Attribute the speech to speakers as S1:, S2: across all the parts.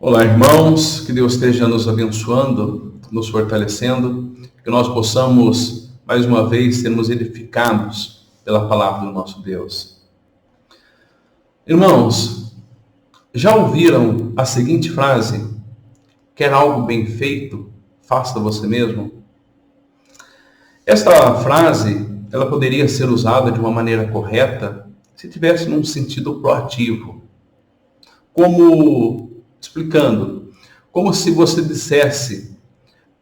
S1: Olá, irmãos, que Deus esteja nos abençoando, nos fortalecendo, que nós possamos, mais uma vez, sermos edificados pela palavra do nosso Deus. Irmãos, já ouviram a seguinte frase? Quer algo bem feito? Faça você mesmo. Esta frase, ela poderia ser usada de uma maneira correta se tivesse num sentido proativo. Explicando, como se você dissesse: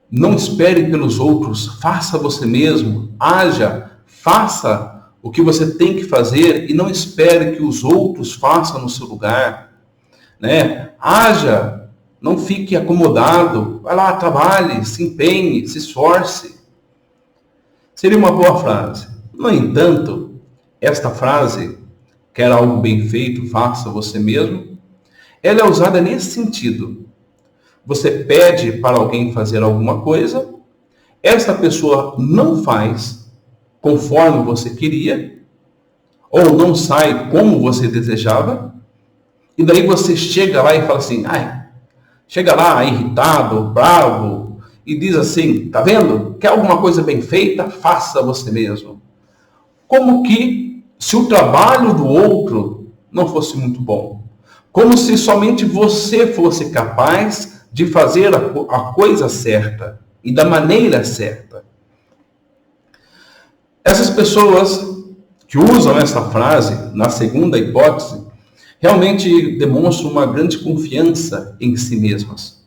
S1: não espere pelos outros, faça você mesmo, haja, faça o que você tem que fazer e não espere que os outros façam no seu lugar, né? Haja, não fique acomodado, vai lá, trabalhe, se empenhe, se esforce. Seria uma boa frase. No entanto, esta frase, quer algo bem feito, faça você mesmo, ela é usada nesse sentido. Você pede para alguém fazer alguma coisa, essa pessoa não faz conforme você queria, ou não sai como você desejava, e daí você chega lá e fala assim, chega lá irritado, bravo, e diz assim, tá vendo? Quer alguma coisa bem feita? Faça você mesmo. Como que se o trabalho do outro não fosse muito bom. Como se somente você fosse capaz de fazer a coisa certa e da maneira certa. Essas pessoas que usam essa frase, na segunda hipótese, realmente demonstram uma grande confiança em si mesmas.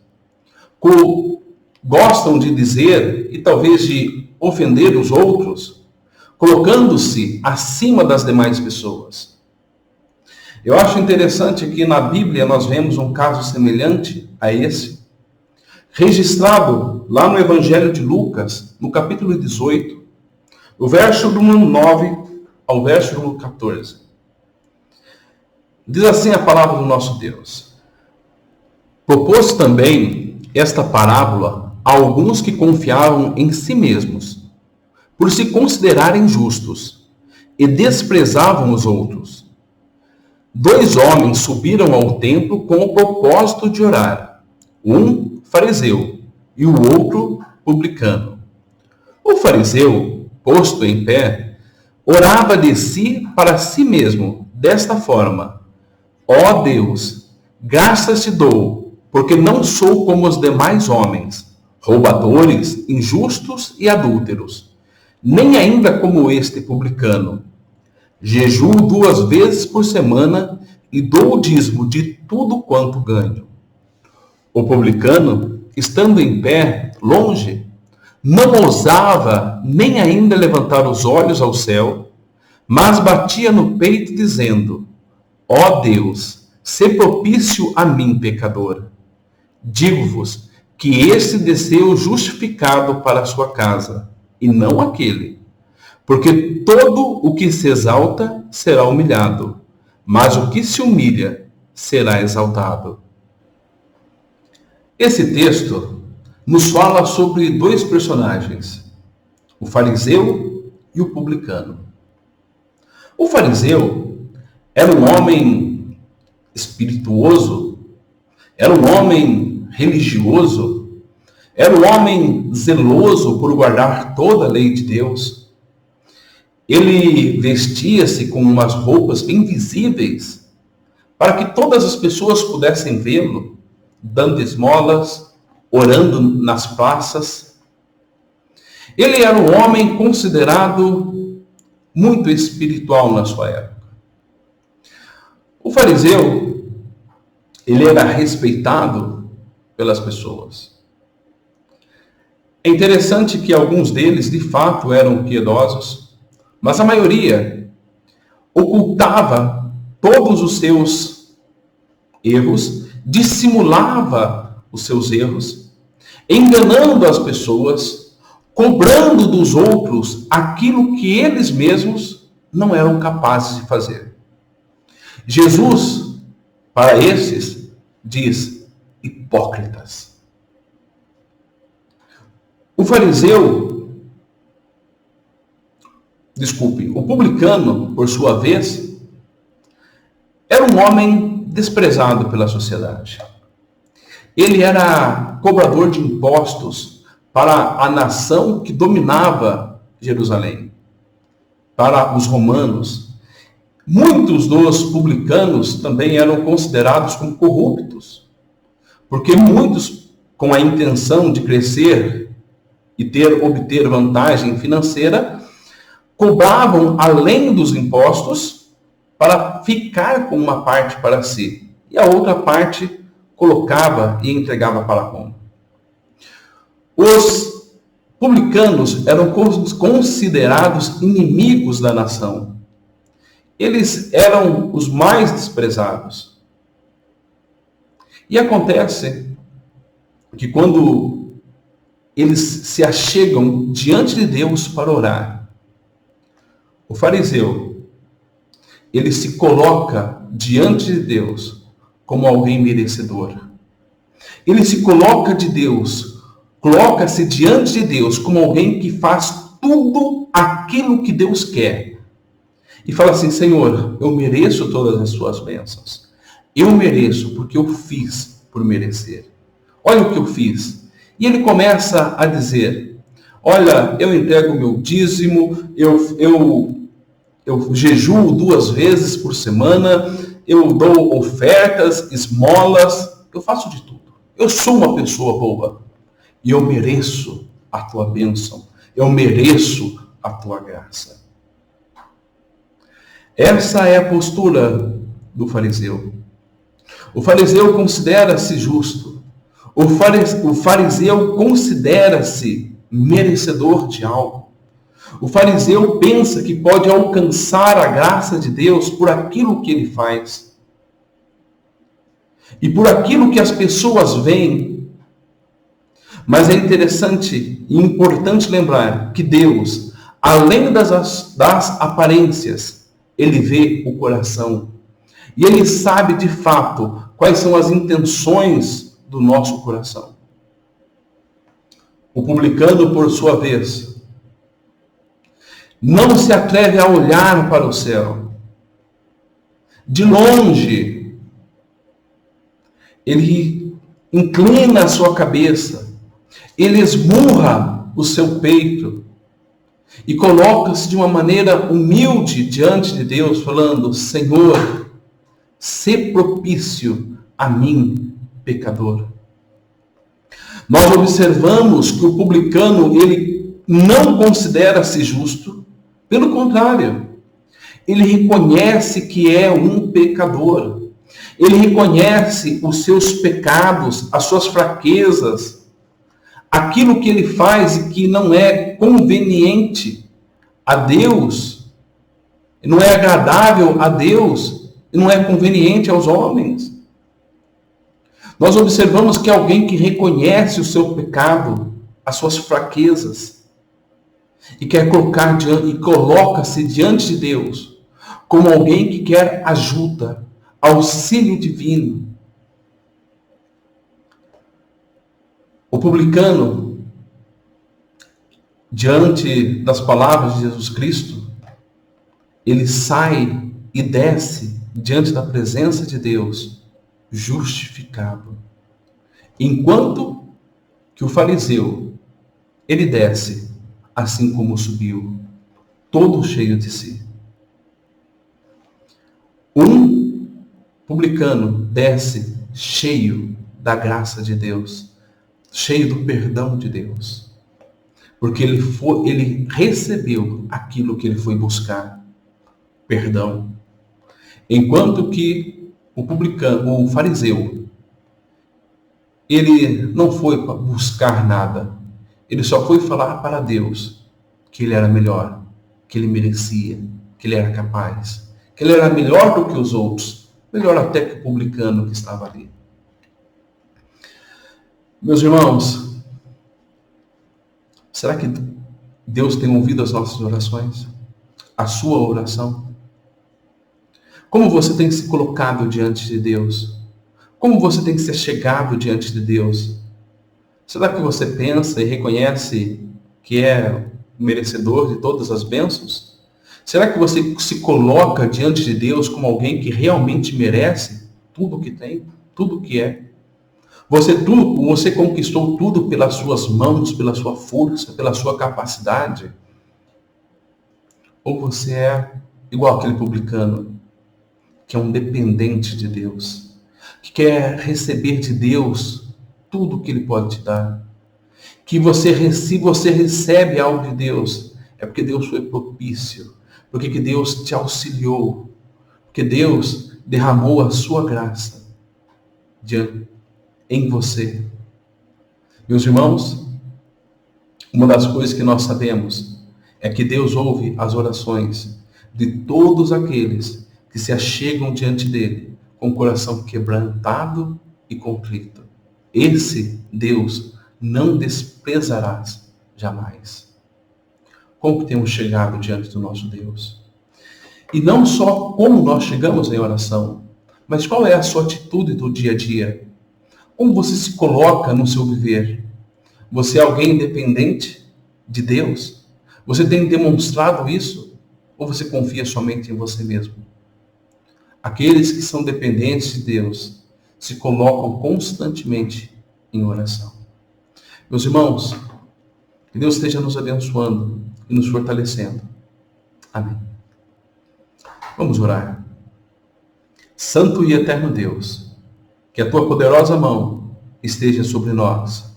S1: Gostam de dizer e talvez de ofender os outros, colocando-se acima das demais pessoas. Eu acho interessante que na Bíblia nós vemos um caso semelhante a esse, registrado lá no Evangelho de Lucas, no capítulo 18, o verso do 9 ao verso do 14. Diz assim a palavra do nosso Deus: propôs também esta parábola a alguns que confiavam em si mesmos, por se considerarem justos, e desprezavam os outros. 2 homens subiram ao templo com o propósito de orar, um fariseu e o outro publicano. O fariseu, posto em pé, orava de si para si mesmo, desta forma: ó Deus, graças te dou, porque não sou como os demais homens, roubadores, injustos e adúlteros, nem ainda como este publicano. Jejuo 2 vezes por semana e dou o dízimo de tudo quanto ganho. O publicano, estando em pé, longe, não ousava nem ainda levantar os olhos ao céu, mas batia no peito dizendo: ó Deus, sê propício a mim, pecador. Digo-vos que este desceu justificado para a sua casa, e não aquele. Porque todo o que se exalta será humilhado, mas o que se humilha será exaltado. Esse texto nos fala sobre 2 personagens, o fariseu e o publicano. O fariseu era um homem espirituoso, era um homem religioso, era um homem zeloso por guardar toda a lei de Deus. Ele vestia-se com umas roupas bem visíveis, para que todas as pessoas pudessem vê-lo, dando esmolas, orando nas praças. Ele era um homem considerado muito espiritual na sua época. O fariseu, ele era respeitado pelas pessoas. É interessante que alguns deles, de fato, eram piedosos, mas a maioria ocultava todos os seus erros, dissimulava os seus erros, enganando as pessoas, cobrando dos outros aquilo que eles mesmos não eram capazes de fazer. Jesus, para esses, diz: hipócritas. O publicano, por sua vez, era um homem desprezado pela sociedade. Ele era cobrador de impostos para a nação que dominava Jerusalém, para os romanos. Muitos dos publicanos também eram considerados como corruptos, porque muitos, com a intenção de crescer e obter vantagem financeira, cobravam além dos impostos para ficar com uma parte para si, e a outra parte colocava e entregava para Roma. Os publicanos eram considerados inimigos da nação. Eles eram os mais desprezados. E acontece que quando eles se achegam diante de Deus para orar, o fariseu, ele se coloca diante de Deus como alguém merecedor. Ele se coloca coloca-se diante de Deus como alguém que faz tudo aquilo que Deus quer. E fala assim: Senhor, eu mereço todas as suas bênçãos. Eu mereço porque eu fiz por merecer. Olha o que eu fiz. E ele começa a dizer: olha, eu entrego o meu dízimo, eu jejuo 2 vezes por semana, eu dou ofertas, esmolas, eu faço de tudo. Eu sou uma pessoa boa e eu mereço a tua bênção, eu mereço a tua graça. Essa é a postura do fariseu. O fariseu considera-se justo. O fariseu considera-se merecedor de algo. O fariseu pensa que pode alcançar a graça de Deus por aquilo que ele faz. E por aquilo que as pessoas veem. Mas é interessante e importante lembrar que Deus, além das aparências, Ele vê o coração. E Ele sabe de fato quais são as intenções do nosso coração. O publicano, por sua vez, não se atreve a olhar para o céu. De longe, ele inclina a sua cabeça, ele esmurra o seu peito e coloca-se de uma maneira humilde diante de Deus, falando: Senhor, sê propício a mim, pecador. Nós observamos que o publicano, ele não considera-se justo, pelo contrário, ele reconhece que é um pecador. Ele reconhece os seus pecados, as suas fraquezas, aquilo que ele faz e que não é conveniente a Deus, não é agradável a Deus, não é conveniente aos homens. Nós observamos que alguém que reconhece o seu pecado, as suas fraquezas, e quer coloca-se diante de Deus como alguém que quer ajuda, auxílio divino. O publicano, diante das palavras de Jesus Cristo, ele sai e desce diante da presença de Deus justificado. Enquanto que o fariseu, ele desce assim como subiu, todo cheio de si. Um publicano desce cheio da graça de Deus, cheio do perdão de Deus, porque ele recebeu aquilo que ele foi buscar, perdão. Enquanto que o fariseu, ele não foi para buscar nada, ele só foi falar para Deus que ele era melhor, que ele merecia, que ele era capaz, que ele era melhor do que os outros, melhor até que o publicano que estava ali. Meus irmãos, será que Deus tem ouvido as nossas orações? A sua oração? Como você tem se colocado diante de Deus? Como você tem se chegado diante de Deus? Será que você pensa e reconhece que é merecedor de todas as bênçãos? Será que você se coloca diante de Deus como alguém que realmente merece tudo o que tem, tudo o que é? Você conquistou tudo pelas suas mãos, pela sua força, pela sua capacidade? Ou você é igual aquele publicano, que é um dependente de Deus, que quer receber de Deus tudo que Ele pode te dar? Que se você recebe algo de Deus, é porque Deus foi propício, porque que Deus te auxiliou, porque Deus derramou a sua graça em você. Meus irmãos, uma das coisas que nós sabemos é que Deus ouve as orações de todos aqueles que se achegam diante dele com o coração quebrantado e contrito. Esse Deus não desprezarás jamais. Como que temos chegado diante do nosso Deus? E não só como nós chegamos em oração, mas qual é a sua atitude do dia a dia? Como você se coloca no seu viver? Você é alguém independente de Deus? Você tem demonstrado isso? Ou você confia somente em você mesmo? Aqueles que são dependentes de Deus se colocam constantemente em oração. Meus irmãos, que Deus esteja nos abençoando e nos fortalecendo. Amém. Vamos orar. Santo e eterno Deus, que a tua poderosa mão esteja sobre nós.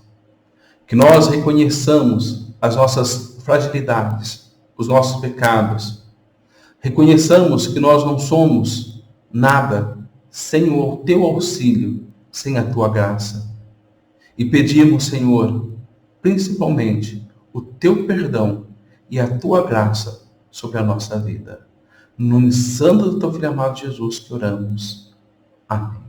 S1: Que nós reconheçamos as nossas fragilidades, os nossos pecados. Reconheçamos que nós não somos nada sem o teu auxílio, sem a tua graça. E pedimos, Senhor, principalmente o teu perdão e a tua graça sobre a nossa vida. No nome santo do teu Filho amado Jesus que oramos. Amém.